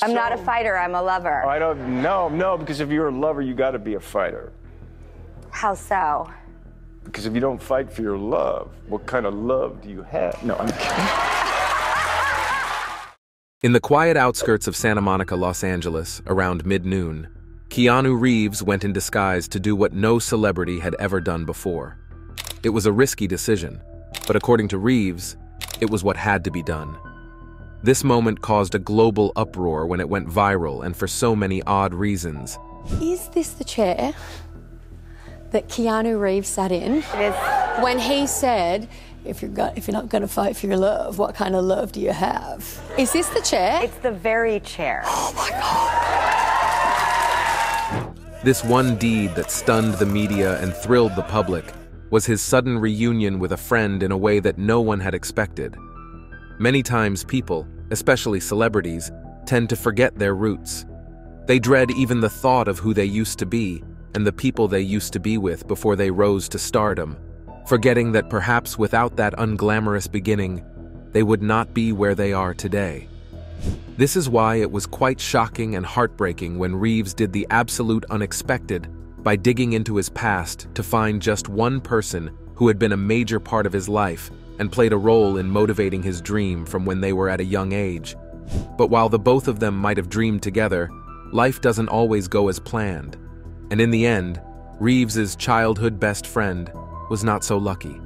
I'm not a fighter, I'm a lover. I don't know, no, because if you're a lover, you got to be a fighter. How so? Because if you don't fight for your love, what kind of love do you have? No, I'm kidding. In the quiet outskirts of Santa Monica, Los Angeles, around mid-noon, Keanu Reeves went in disguise to do what no celebrity had ever done before. It was a risky decision, but according to Reeves, it was what had to be done. This moment caused a global uproar when it went viral, and for so many odd reasons. Is this the chair that Keanu Reeves sat in? It is. When he said, if you're not going to fight for your love, what kind of love do you have? Is this the chair? It's the very chair. Oh my God. This one deed that stunned the media and thrilled the public was his sudden reunion with a friend in a way that no one had expected. Many times people, especially celebrities, tend to forget their roots. They dread even the thought of who they used to be and the people they used to be with before they rose to stardom, forgetting that perhaps without that unglamorous beginning, they would not be where they are today. This is why it was quite shocking and heartbreaking when Reeves did the absolute unexpected by digging into his past to find just one person who had been a major part of his life and played a role in motivating his dream from when they were at a young age. But while the both of them might have dreamed together, life doesn't always go as planned. And in the end, Reeves's childhood best friend was not so lucky.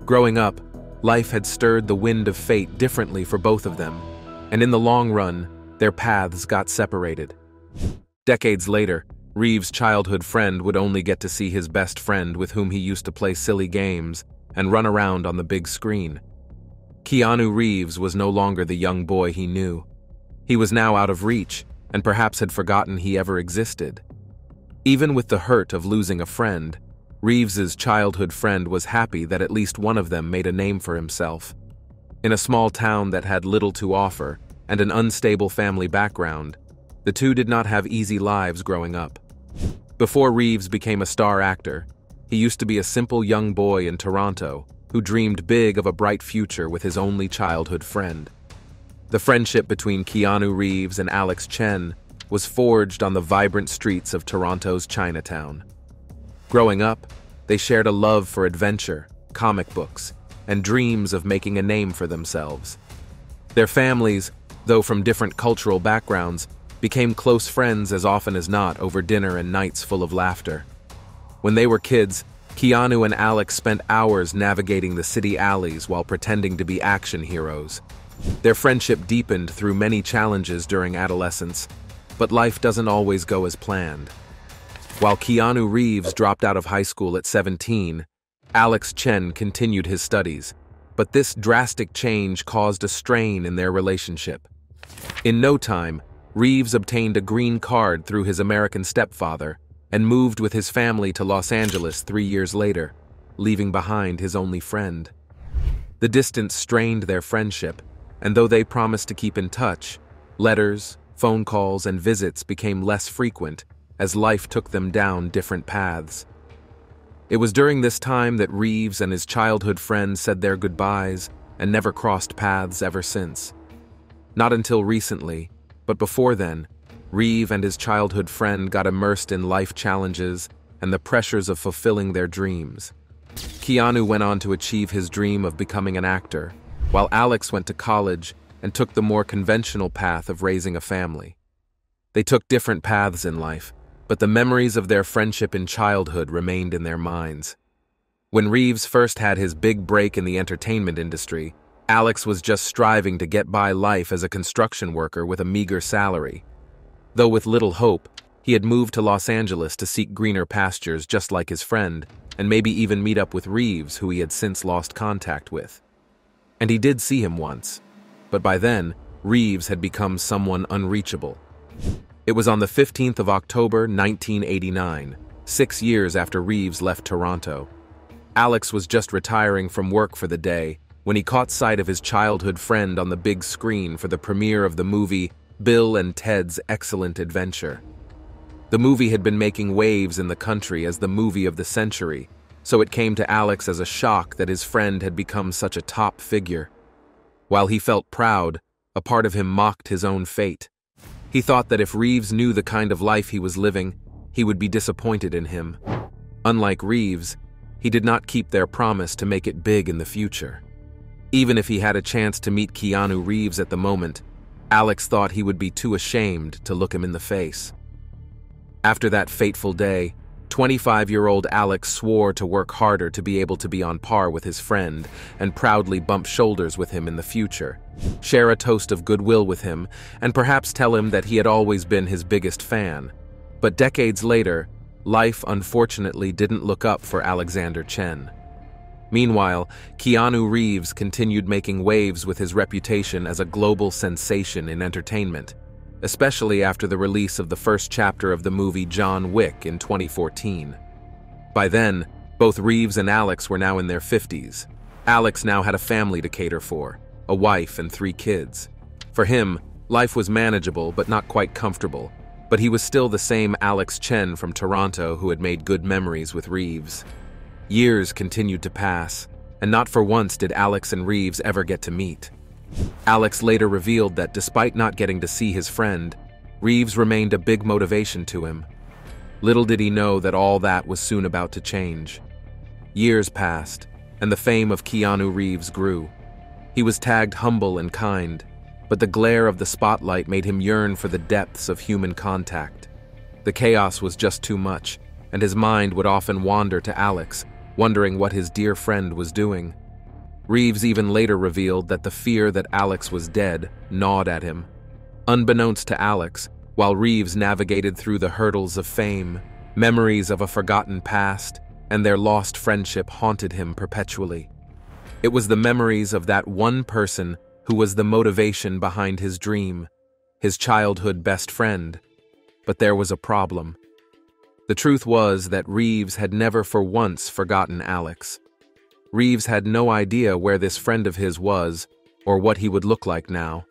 Growing up, life had stirred the wind of fate differently for both of them, and in the long run, their paths got separated. Decades later, Reeves' childhood friend would only get to see his best friend with whom he used to play silly games and run around on the big screen. Keanu Reeves was no longer the young boy he knew. He was now out of reach and perhaps had forgotten he ever existed. Even with the hurt of losing a friend, Reeves's childhood friend was happy that at least one of them made a name for himself. In a small town that had little to offer and an unstable family background, the two did not have easy lives growing up. Before Reeves became a star actor, he used to be a simple young boy in Toronto who dreamed big of a bright future with his only childhood friend. The friendship between Keanu Reeves and Alex Chen was forged on the vibrant streets of Toronto's Chinatown. Growing up, they shared a love for adventure, comic books, and dreams of making a name for themselves. Their families, though from different cultural backgrounds, became close friends as often as not over dinner and nights full of laughter. When they were kids, Keanu and Alex spent hours navigating the city alleys while pretending to be action heroes. Their friendship deepened through many challenges during adolescence, but life doesn't always go as planned. While Keanu Reeves dropped out of high school at 17, Alex Chen continued his studies, but this drastic change caused a strain in their relationship. In no time, Reeves obtained a green card through his American stepfather and moved with his family to Los Angeles 3 years later, leaving behind his only friend. The distance strained their friendship, and though they promised to keep in touch, letters, phone calls, and visits became less frequent as life took them down different paths. It was during this time that Reeves and his childhood friend said their goodbyes and never crossed paths ever since. Not until recently, but before then, Reeves and his childhood friend got immersed in life challenges and the pressures of fulfilling their dreams. Keanu went on to achieve his dream of becoming an actor, while Alex went to college and took the more conventional path of raising a family. They took different paths in life, but the memories of their friendship in childhood remained in their minds. When Reeves first had his big break in the entertainment industry, Alex was just striving to get by life as a construction worker with a meager salary. Though with little hope, he had moved to Los Angeles to seek greener pastures just like his friend, and maybe even meet up with Reeves, who he had since lost contact with. And he did see him once, but by then, Reeves had become someone unreachable. It was on the 15th of October, 1989, 6 years after Reeves left Toronto. Alex was just retiring from work for the day when he caught sight of his childhood friend on the big screen for the premiere of the movie Bill and Ted's Excellent Adventure. The movie had been making waves in the country as the movie of the century, so it came to Alex as a shock that his friend had become such a top figure. While he felt proud, a part of him mocked his own fate. He thought that if Reeves knew the kind of life he was living, he would be disappointed in him. Unlike Reeves, he did not keep their promise to make it big in the future. Even if he had a chance to meet Keanu Reeves at the moment, Alex thought he would be too ashamed to look him in the face. After that fateful day, 25-year-old Alex swore to work harder to be able to be on par with his friend and proudly bump shoulders with him in the future, share a toast of goodwill with him, and perhaps tell him that he had always been his biggest fan. But decades later, life unfortunately didn't look up for Alexander Chen. Meanwhile, Keanu Reeves continued making waves with his reputation as a global sensation in entertainment, especially after the release of the first chapter of the movie John Wick in 2014. By then, both Reeves and Alex were now in their 50s. Alex now had a family to cater for, a wife and 3 kids. For him, life was manageable but not quite comfortable, but he was still the same Alex Chen from Toronto who had made good memories with Reeves. Years continued to pass, and not for once did Alex and Reeves ever get to meet. Alex later revealed that despite not getting to see his friend, Reeves remained a big motivation to him. Little did he know that all that was soon about to change. Years passed, and the fame of Keanu Reeves grew. He was tagged humble and kind, but the glare of the spotlight made him yearn for the depths of human contact. The chaos was just too much, and his mind would often wander to Alex, wondering what his dear friend was doing. Reeves even later revealed that the fear that Alex was dead gnawed at him. Unbeknownst to Alex, while Reeves navigated through the hurdles of fame, memories of a forgotten past and their lost friendship haunted him perpetually. It was the memories of that one person who was the motivation behind his dream, his childhood best friend. But there was a problem. The truth was that Reeves had never for once forgotten Alex. Reeves had no idea where this friend of his was or what he would look like now.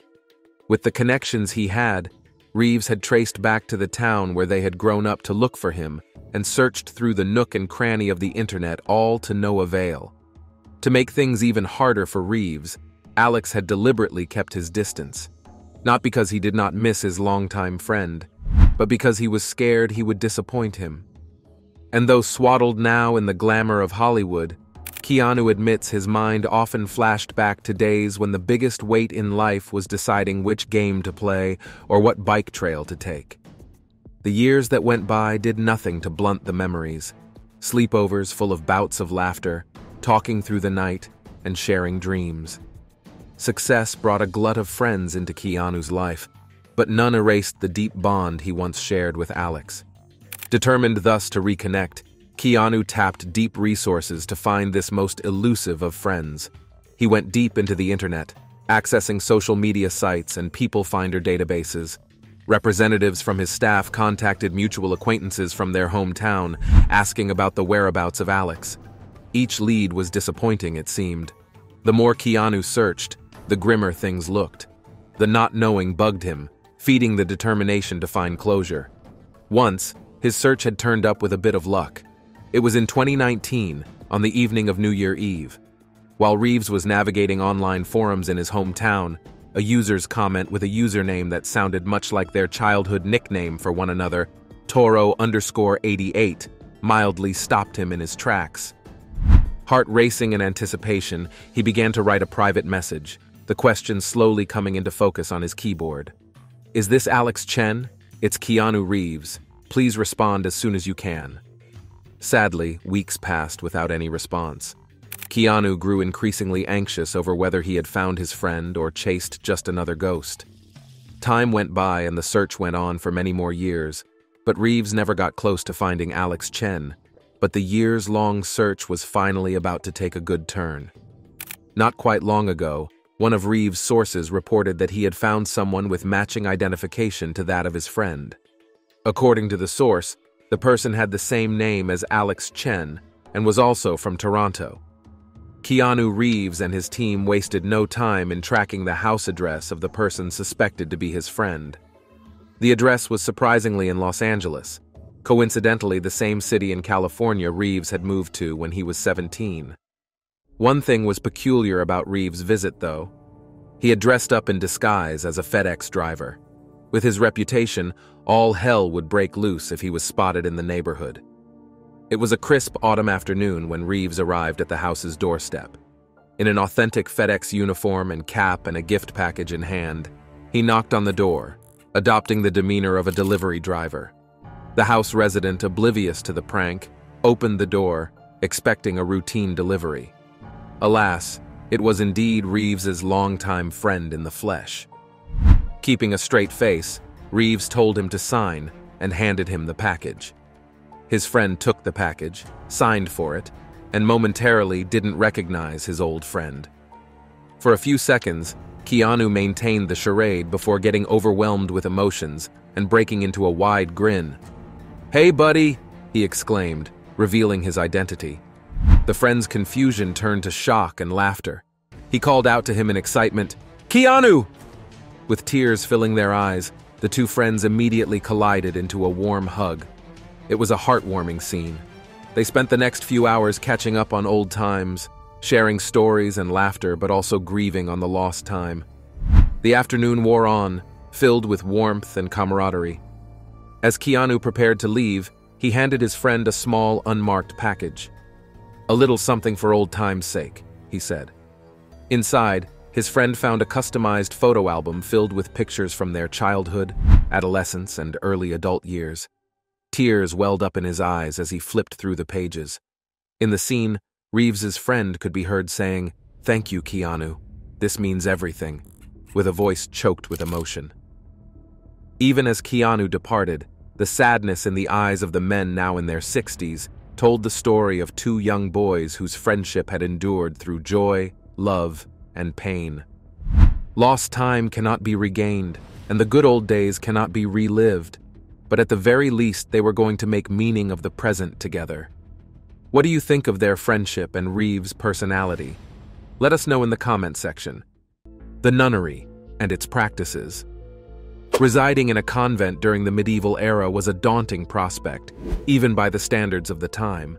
With the connections he had, Reeves had traced back to the town where they had grown up to look for him and searched through the nook and cranny of the internet, all to no avail. To make things even harder for Reeves, Alex had deliberately kept his distance, not because he did not miss his longtime friend, but because he was scared he would disappoint him. And though swaddled now in the glamour of Hollywood, Keanu admits his mind often flashed back to days when the biggest weight in life was deciding which game to play or what bike trail to take. The years that went by did nothing to blunt the memories. Sleepovers full of bouts of laughter, talking through the night, and sharing dreams. Success brought a glut of friends into Keanu's life, but none erased the deep bond he once shared with Alex. Determined thus to reconnect, Keanu tapped deep resources to find this most elusive of friends. He went deep into the internet, accessing social media sites and people finder databases. Representatives from his staff contacted mutual acquaintances from their hometown, asking about the whereabouts of Alex. Each lead was disappointing, it seemed. The more Keanu searched, the grimmer things looked. The not knowing bugged him, feeding the determination to find closure. Once, his search had turned up with a bit of luck. It was in 2019, on the evening of New Year Eve. While Reeves was navigating online forums in his hometown, a user's comment with a username that sounded much like their childhood nickname for one another, Toro_88, mildly stopped him in his tracks. Heart racing in anticipation, he began to write a private message, the question slowly coming into focus on his keyboard. "Is this Alex Chen? It's Keanu Reeves. Please respond as soon as you can." Sadly, weeks passed without any response. Keanu grew increasingly anxious over whether he had found his friend or chased just another ghost. Time went by and the search went on for many more years, but Reeves never got close to finding Alex Chen. But the years-long search was finally about to take a good turn. Not quite long ago, one of Reeves' sources reported that he had found someone with matching identification to that of his friend. According to the source, the person had the same name as Alex Chen and was also from Toronto. Keanu Reeves and his team wasted no time in tracking the house address of the person suspected to be his friend. The address was surprisingly in Los Angeles, coincidentally the same city in California Reeves had moved to when he was 17. One thing was peculiar about Reeves' visit, though. He had dressed up in disguise as a FedEx driver. With his reputation, all hell would break loose if he was spotted in the neighborhood. It was a crisp autumn afternoon when Reeves arrived at the house's doorstep. In an authentic FedEx uniform and cap and a gift package in hand, he knocked on the door, adopting the demeanor of a delivery driver. The house resident, oblivious to the prank, opened the door, expecting a routine delivery. Alas, it was indeed Reeves's longtime friend in the flesh. Keeping a straight face, Reeves told him to sign and handed him the package. His friend took the package, signed for it, and momentarily didn't recognize his old friend. For a few seconds, Keanu maintained the charade before getting overwhelmed with emotions and breaking into a wide grin. "Hey, buddy," he exclaimed, revealing his identity. The friend's confusion turned to shock and laughter. He called out to him in excitement, "Keanu!" With tears filling their eyes, the two friends immediately collided into a warm hug. It was a heartwarming scene. They spent the next few hours catching up on old times, sharing stories and laughter, but also grieving on the lost time. The afternoon wore on, filled with warmth and camaraderie. As Keanu prepared to leave, he handed his friend a small, unmarked package. "A little something for old time's sake," he said. Inside, his friend found a customized photo album filled with pictures from their childhood, adolescence, and early adult years. Tears welled up in his eyes as he flipped through the pages. In the scene, Reeves's friend could be heard saying, "Thank you, Keanu. This means everything," with a voice choked with emotion. Even as Keanu departed, the sadness in the eyes of the men now in their 60s told the story of two young boys whose friendship had endured through joy, love, and pain. Lost time cannot be regained, and the good old days cannot be relived, but at the very least they were going to make meaning of the present together. What do you think of their friendship and Reeves' personality? Let us know in the comment section. The nunnery and its practices. Residing in a convent during the medieval era was a daunting prospect, even by the standards of the time.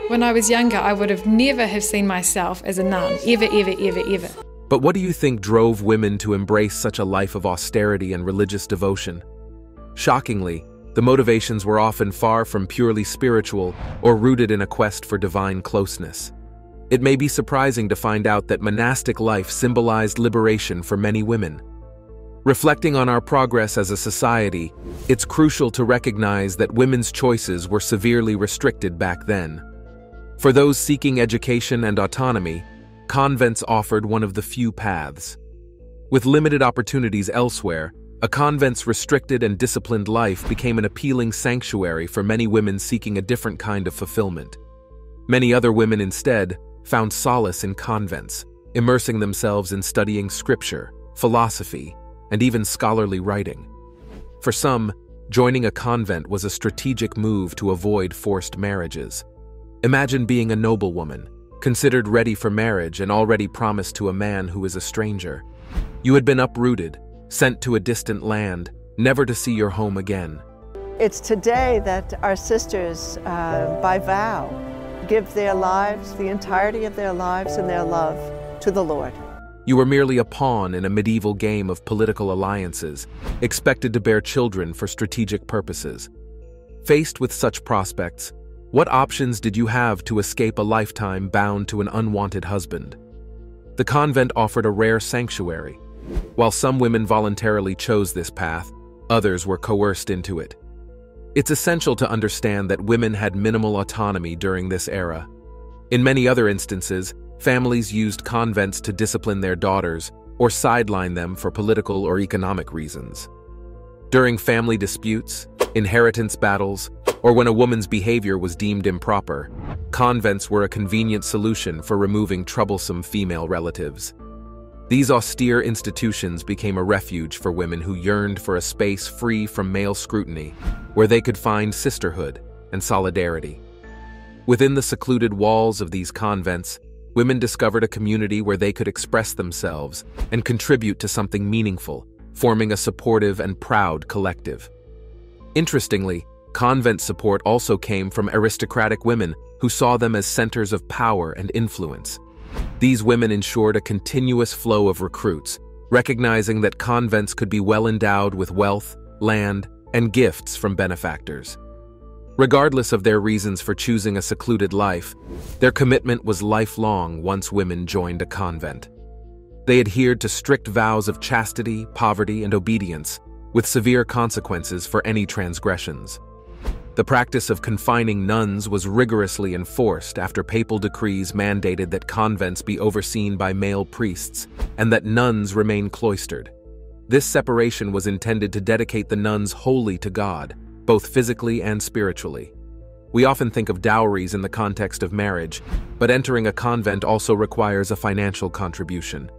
When I was younger, I would have never have seen myself as a nun, ever, ever, ever, ever. But what do you think drove women to embrace such a life of austerity and religious devotion? Shockingly, the motivations were often far from purely spiritual or rooted in a quest for divine closeness. It may be surprising to find out that monastic life symbolized liberation for many women. Reflecting on our progress as a society, it's crucial to recognize that women's choices were severely restricted back then. For those seeking education and autonomy, convents offered one of the few paths. With limited opportunities elsewhere, a convent's restricted and disciplined life became an appealing sanctuary for many women seeking a different kind of fulfillment. Many other women instead found solace in convents, immersing themselves in studying scripture, philosophy, and even scholarly writing. For some, joining a convent was a strategic move to avoid forced marriages. Imagine being a noblewoman, considered ready for marriage and already promised to a man who is a stranger. You had been uprooted, sent to a distant land, never to see your home again. It's today that our sisters, by vow, give their lives, the entirety of their lives and their love to the Lord. You were merely a pawn in a medieval game of political alliances, expected to bear children for strategic purposes. Faced with such prospects, what options did you have to escape a lifetime bound to an unwanted husband? The convent offered a rare sanctuary. While some women voluntarily chose this path, others were coerced into it. It's essential to understand that women had minimal autonomy during this era. In many other instances, families used convents to discipline their daughters or sideline them for political or economic reasons. During family disputes, inheritance battles, or when a woman's behavior was deemed improper, convents were a convenient solution for removing troublesome female relatives. These austere institutions became a refuge for women who yearned for a space free from male scrutiny, where they could find sisterhood and solidarity. Within the secluded walls of these convents, women discovered a community where they could express themselves and contribute to something meaningful, forming a supportive and proud collective. Interestingly, convent support also came from aristocratic women who saw them as centers of power and influence. These women ensured a continuous flow of recruits, recognizing that convents could be well endowed with wealth, land, and gifts from benefactors. Regardless of their reasons for choosing a secluded life, their commitment was lifelong once women joined a convent. They adhered to strict vows of chastity, poverty, and obedience, with severe consequences for any transgressions. The practice of confining nuns was rigorously enforced after papal decrees mandated that convents be overseen by male priests and that nuns remain cloistered. This separation was intended to dedicate the nuns wholly to God, both physically and spiritually. We often think of dowries in the context of marriage, but entering a convent also requires a financial contribution.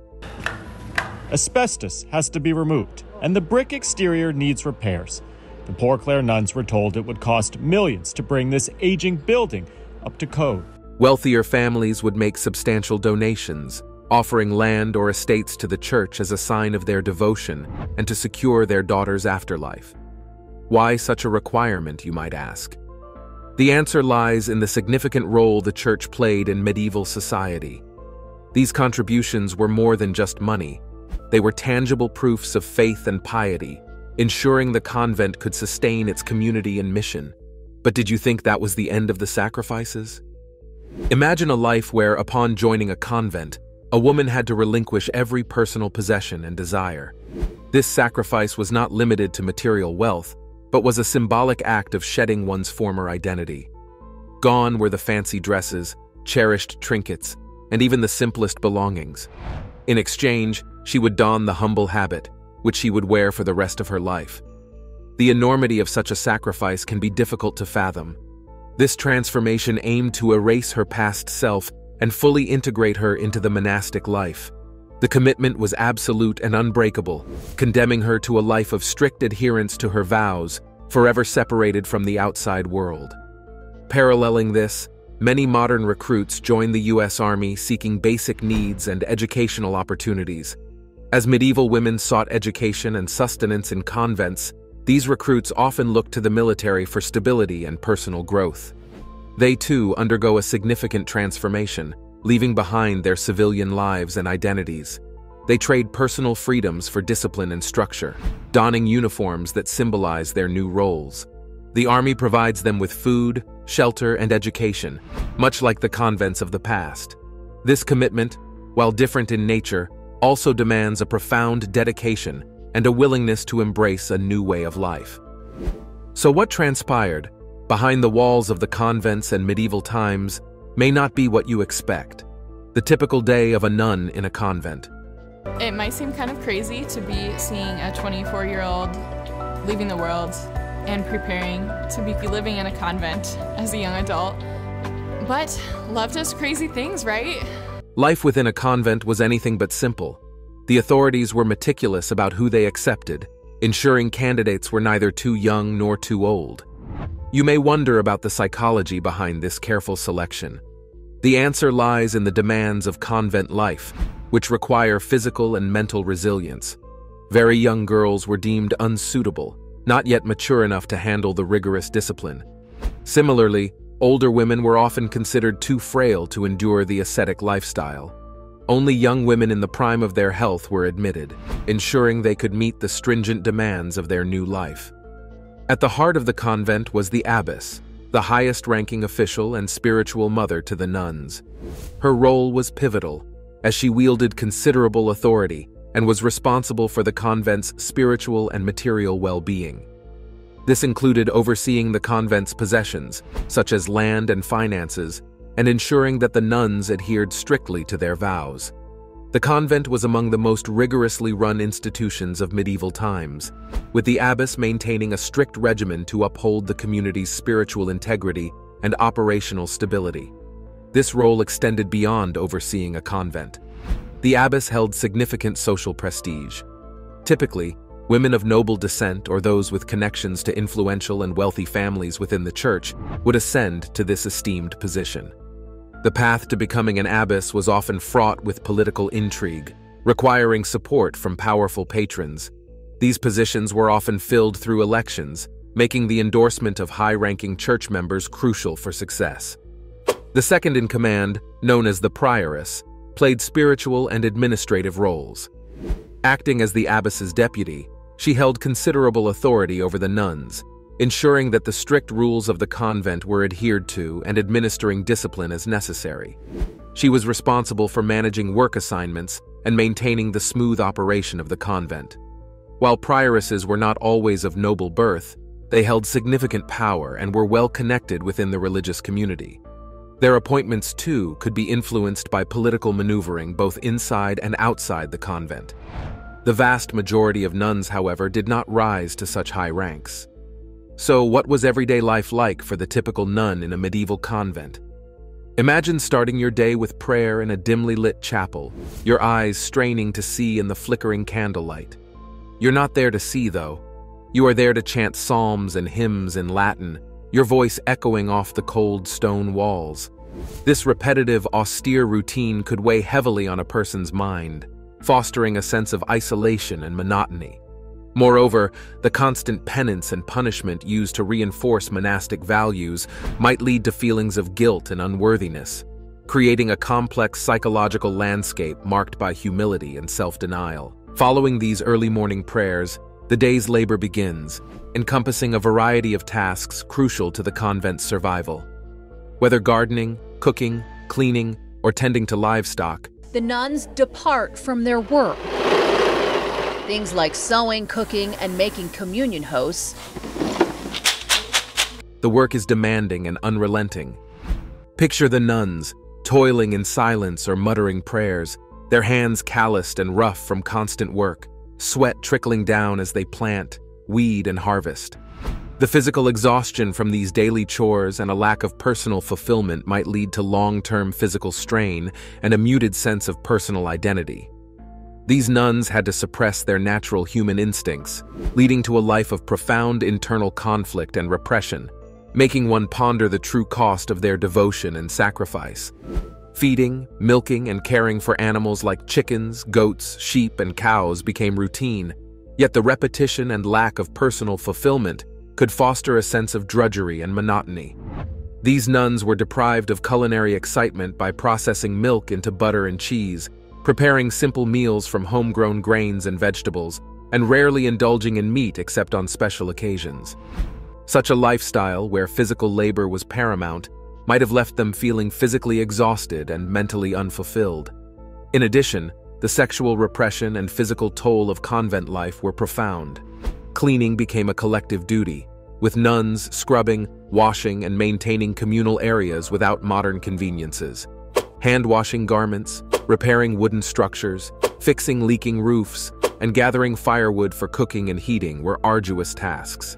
Asbestos has to be removed, and the brick exterior needs repairs. The Poor Clare nuns were told it would cost millions to bring this aging building up to code. Wealthier families would make substantial donations, offering land or estates to the church as a sign of their devotion and to secure their daughter's afterlife. Why such a requirement, you might ask? The answer lies in the significant role the church played in medieval society. These contributions were more than just money. They were tangible proofs of faith and piety, ensuring the convent could sustain its community and mission. But did you think that was the end of the sacrifices? Imagine a life where, upon joining a convent, a woman had to relinquish every personal possession and desire. This sacrifice was not limited to material wealth, but was a symbolic act of shedding one's former identity. Gone were the fancy dresses, cherished trinkets, and even the simplest belongings. In exchange, she would don the humble habit, which she would wear for the rest of her life. The enormity of such a sacrifice can be difficult to fathom. This transformation aimed to erase her past self and fully integrate her into the monastic life. The commitment was absolute and unbreakable, condemning her to a life of strict adherence to her vows, forever separated from the outside world. Paralleling this, many modern recruits join the U.S. Army seeking basic needs and educational opportunities. As medieval women sought education and sustenance in convents, these recruits often looked to the military for stability and personal growth. They too undergo a significant transformation, leaving behind their civilian lives and identities. They trade personal freedoms for discipline and structure, donning uniforms that symbolize their new roles. The army provides them with food, shelter, and education, much like the convents of the past. This commitment, while different in nature, also demands a profound dedication and a willingness to embrace a new way of life. So what transpired behind the walls of the convents in medieval times may not be what you expect. The typical day of a nun in a convent. It might seem kind of crazy to be seeing a 24-year-old leaving the world and preparing to be living in a convent as a young adult. But love does crazy things, right? Life within a convent was anything but simple. The authorities were meticulous about who they accepted, ensuring candidates were neither too young nor too old. You may wonder about the psychology behind this careful selection. The answer lies in the demands of convent life, which require physical and mental resilience. Very young girls were deemed unsuitable, not yet mature enough to handle the rigorous discipline. Similarly, older women were often considered too frail to endure the ascetic lifestyle. Only young women in the prime of their health were admitted, ensuring they could meet the stringent demands of their new life. At the heart of the convent was the abbess, the highest-ranking official and spiritual mother to the nuns. Her role was pivotal, as she wielded considerable authority and was responsible for the convent's spiritual and material well-being. This included overseeing the convent's possessions, such as land and finances, and ensuring that the nuns adhered strictly to their vows. The convent was among the most rigorously run institutions of medieval times, with the abbess maintaining a strict regimen to uphold the community's spiritual integrity and operational stability. This role extended beyond overseeing a convent. The abbess held significant social prestige. Typically, women of noble descent or those with connections to influential and wealthy families within the church would ascend to this esteemed position. The path to becoming an abbess was often fraught with political intrigue, requiring support from powerful patrons. These positions were often filled through elections, making the endorsement of high-ranking church members crucial for success. The second in command, known as the prioress, played spiritual and administrative roles. Acting as the abbess's deputy, she held considerable authority over the nuns, ensuring that the strict rules of the convent were adhered to and administering discipline as necessary. She was responsible for managing work assignments and maintaining the smooth operation of the convent. While prioresses were not always of noble birth, they held significant power and were well connected within the religious community. Their appointments, too, could be influenced by political maneuvering both inside and outside the convent. The vast majority of nuns, however, did not rise to such high ranks. So, what was everyday life like for the typical nun in a medieval convent? Imagine starting your day with prayer in a dimly lit chapel, your eyes straining to see in the flickering candlelight. You're not there to see, though. You are there to chant psalms and hymns in Latin, your voice echoing off the cold stone walls. This repetitive, austere routine could weigh heavily on a person's mind, fostering a sense of isolation and monotony. Moreover, the constant penance and punishment used to reinforce monastic values might lead to feelings of guilt and unworthiness, creating a complex psychological landscape marked by humility and self-denial. Following these early morning prayers, the day's labor begins, encompassing a variety of tasks crucial to the convent's survival. Whether gardening, cooking, cleaning, or tending to livestock, the nuns depart from their work. Things like sewing, cooking, and making communion hosts. The work is demanding and unrelenting. Picture the nuns, toiling in silence or muttering prayers, their hands calloused and rough from constant work, sweat trickling down as they plant, weed, and harvest. The physical exhaustion from these daily chores and a lack of personal fulfillment might lead to long-term physical strain and a muted sense of personal identity. These nuns had to suppress their natural human instincts, leading to a life of profound internal conflict and repression, making one ponder the true cost of their devotion and sacrifice. Feeding, milking, and caring for animals like chickens, goats, sheep, and cows became routine, yet the repetition and lack of personal fulfillment could foster a sense of drudgery and monotony. These nuns were deprived of culinary excitement by processing milk into butter and cheese, preparing simple meals from homegrown grains and vegetables, and rarely indulging in meat except on special occasions. Such a lifestyle, where physical labor was paramount, might have left them feeling physically exhausted and mentally unfulfilled. In addition, the sexual repression and physical toll of convent life were profound. Cleaning became a collective duty, with nuns scrubbing, washing, and maintaining communal areas without modern conveniences. Hand-washing garments, repairing wooden structures, fixing leaking roofs, and gathering firewood for cooking and heating were arduous tasks.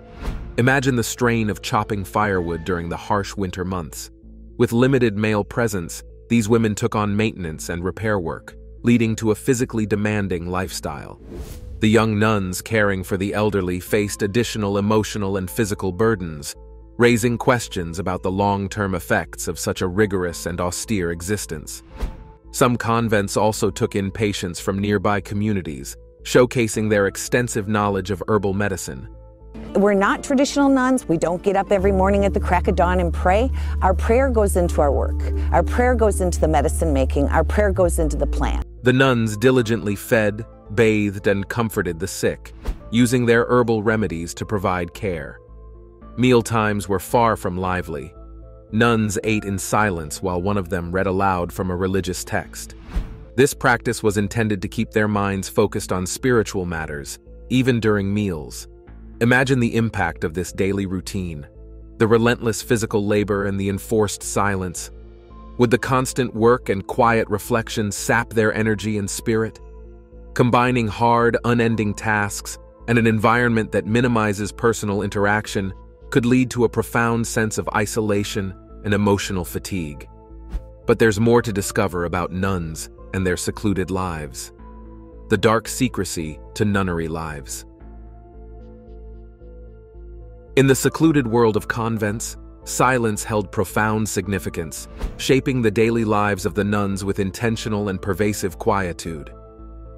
Imagine the strain of chopping firewood during the harsh winter months. With limited male presence, these women took on maintenance and repair work, leading to a physically demanding lifestyle. The young nuns caring for the elderly faced additional emotional and physical burdens, raising questions about the long-term effects of such a rigorous and austere existence. Some convents also took in patients from nearby communities, showcasing their extensive knowledge of herbal medicine. We're not traditional nuns. We don't get up every morning at the crack of dawn and pray. Our prayer goes into our work. Our prayer goes into the medicine making. Our prayer goes into the plant. The nuns diligently fed, bathed, and comforted the sick, using their herbal remedies to provide care. Mealtimes were far from lively. Nuns ate in silence while one of them read aloud from a religious text. This practice was intended to keep their minds focused on spiritual matters, even during meals. Imagine the impact of this daily routine, the relentless physical labor and the enforced silence. Would the constant work and quiet reflection sap their energy and spirit? Combining hard, unending tasks and an environment that minimizes personal interaction could lead to a profound sense of isolation and emotional fatigue. But there's more to discover about nuns and their secluded lives. The dark secrecy to nunnery lives. In the secluded world of convents, silence held profound significance, shaping the daily lives of the nuns with intentional and pervasive quietude.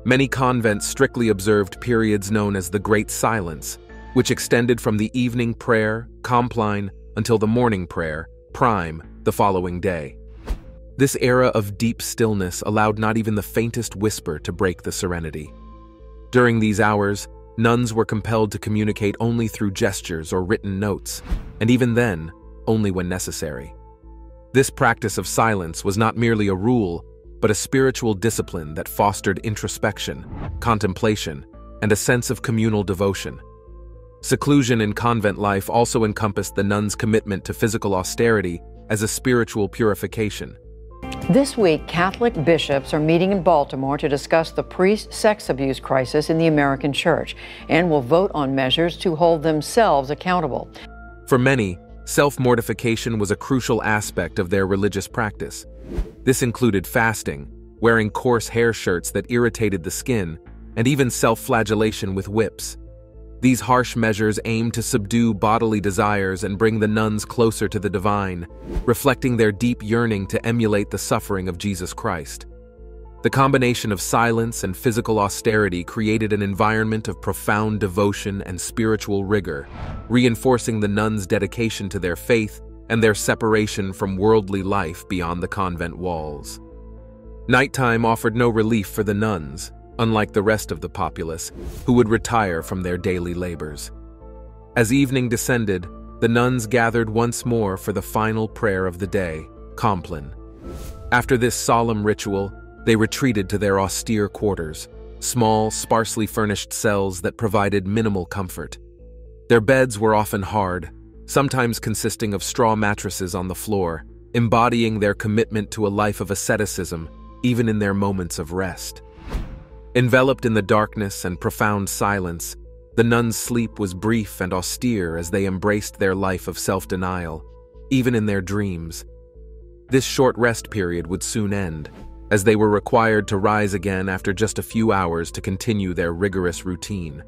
Many convents strictly observed periods known as the Great Silence, which extended from the evening prayer, compline, until the morning prayer, prime, the following day. This era of deep stillness allowed not even the faintest whisper to break the serenity. During these hours, nuns were compelled to communicate only through gestures or written notes, and even then, only when necessary. This practice of silence was not merely a rule, but a spiritual discipline that fostered introspection, contemplation, and a sense of communal devotion. Seclusion in convent life also encompassed the nuns' commitment to physical austerity as a spiritual purification. This week, Catholic bishops are meeting in Baltimore to discuss the priest sex abuse crisis in the American church and will vote on measures to hold themselves accountable. For many, self-mortification was a crucial aspect of their religious practice. This included fasting, wearing coarse hair shirts that irritated the skin, and even self-flagellation with whips. These harsh measures aimed to subdue bodily desires and bring the nuns closer to the divine, reflecting their deep yearning to emulate the suffering of Jesus Christ. The combination of silence and physical austerity created an environment of profound devotion and spiritual rigor, reinforcing the nuns' dedication to their faith and their separation from worldly life beyond the convent walls. Nighttime offered no relief for the nuns, unlike the rest of the populace, who would retire from their daily labors. As evening descended, the nuns gathered once more for the final prayer of the day, Compline. After this solemn ritual, they retreated to their austere quarters, small, sparsely furnished cells that provided minimal comfort. Their beds were often hard, sometimes consisting of straw mattresses on the floor, embodying their commitment to a life of asceticism, even in their moments of rest. Enveloped in the darkness and profound silence, the nuns' sleep was brief and austere as they embraced their life of self-denial, even in their dreams. This short rest period would soon end, as they were required to rise again after just a few hours to continue their rigorous routine.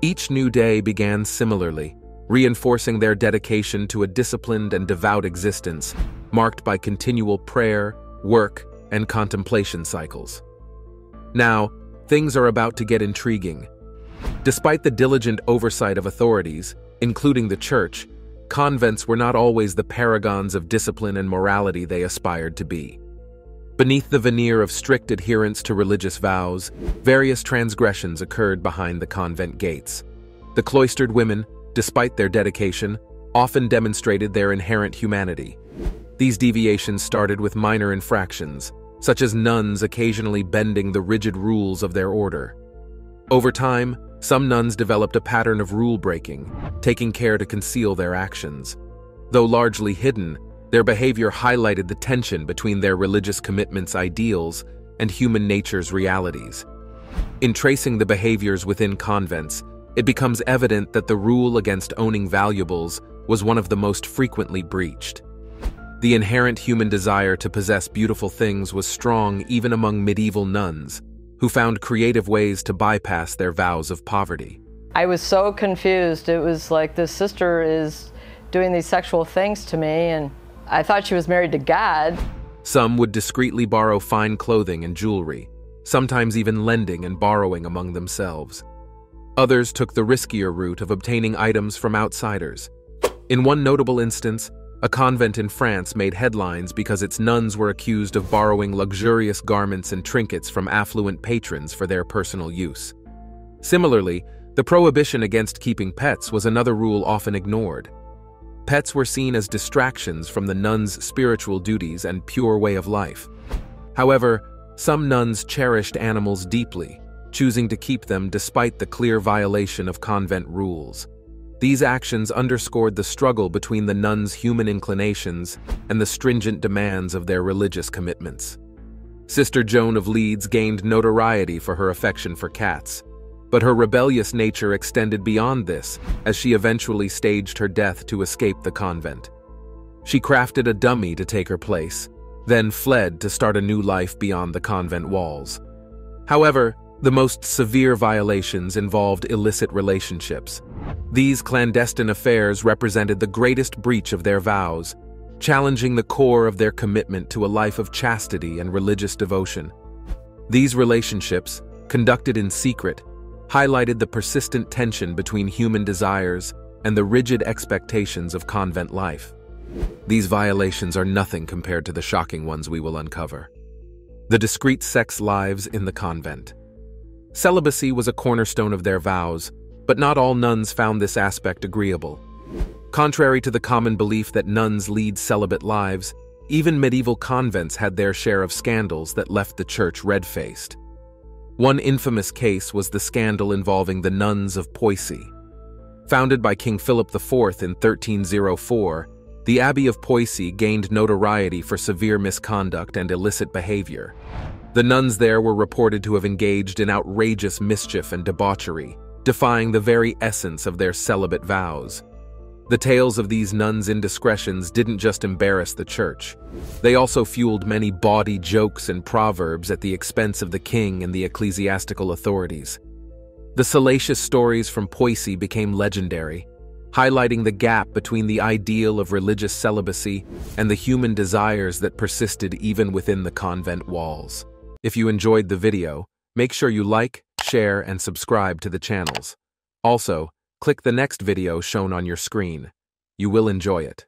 Each new day began similarly, reinforcing their dedication to a disciplined and devout existence, marked by continual prayer, work, and contemplation cycles. Now, things are about to get intriguing. Despite the diligent oversight of authorities, including the church, convents were not always the paragons of discipline and morality they aspired to be. Beneath the veneer of strict adherence to religious vows, various transgressions occurred behind the convent gates. The cloistered women, despite their dedication, often demonstrated their inherent humanity. These deviations started with minor infractions, such as nuns occasionally bending the rigid rules of their order. Over time, some nuns developed a pattern of rule-breaking, taking care to conceal their actions. Though largely hidden, their behavior highlighted the tension between their religious commitments' ideals and human nature's realities. In tracing the behaviors within convents, it becomes evident that the rule against owning valuables was one of the most frequently breached. The inherent human desire to possess beautiful things was strong even among medieval nuns, who found creative ways to bypass their vows of poverty. I was so confused. It was like this sister is doing these sexual things to me, and I thought she was married to God. Some would discreetly borrow fine clothing and jewelry, sometimes even lending and borrowing among themselves. Others took the riskier route of obtaining items from outsiders. In one notable instance, a convent in France made headlines because its nuns were accused of borrowing luxurious garments and trinkets from affluent patrons for their personal use. Similarly, the prohibition against keeping pets was another rule often ignored. Pets were seen as distractions from the nuns' spiritual duties and pure way of life. However, some nuns cherished animals deeply, choosing to keep them despite the clear violation of convent rules. These actions underscored the struggle between the nuns' human inclinations and the stringent demands of their religious commitments. Sister Joan of Leeds gained notoriety for her affection for cats, but her rebellious nature extended beyond this as she eventually staged her death to escape the convent. She crafted a dummy to take her place, then fled to start a new life beyond the convent walls. However, the most severe violations involved illicit relationships. These clandestine affairs represented the greatest breach of their vows, challenging the core of their commitment to a life of chastity and religious devotion. These relationships, conducted in secret, highlighted the persistent tension between human desires and the rigid expectations of convent life. These violations are nothing compared to the shocking ones we will uncover. The discreet sex lives in the convent. Celibacy was a cornerstone of their vows, but not all nuns found this aspect agreeable. Contrary to the common belief that nuns lead celibate lives, even medieval convents had their share of scandals that left the church red-faced. One infamous case was the scandal involving the nuns of Poissy. Founded by King Philip IV in 1304, the Abbey of Poissy gained notoriety for severe misconduct and illicit behavior. The nuns there were reported to have engaged in outrageous mischief and debauchery, defying the very essence of their celibate vows. The tales of these nuns' indiscretions didn't just embarrass the church. They also fueled many bawdy jokes and proverbs at the expense of the king and the ecclesiastical authorities. The salacious stories from Poissy became legendary, highlighting the gap between the ideal of religious celibacy and the human desires that persisted even within the convent walls. If you enjoyed the video, make sure you like, share, and subscribe to the channels. Also, click the next video shown on your screen. You will enjoy it.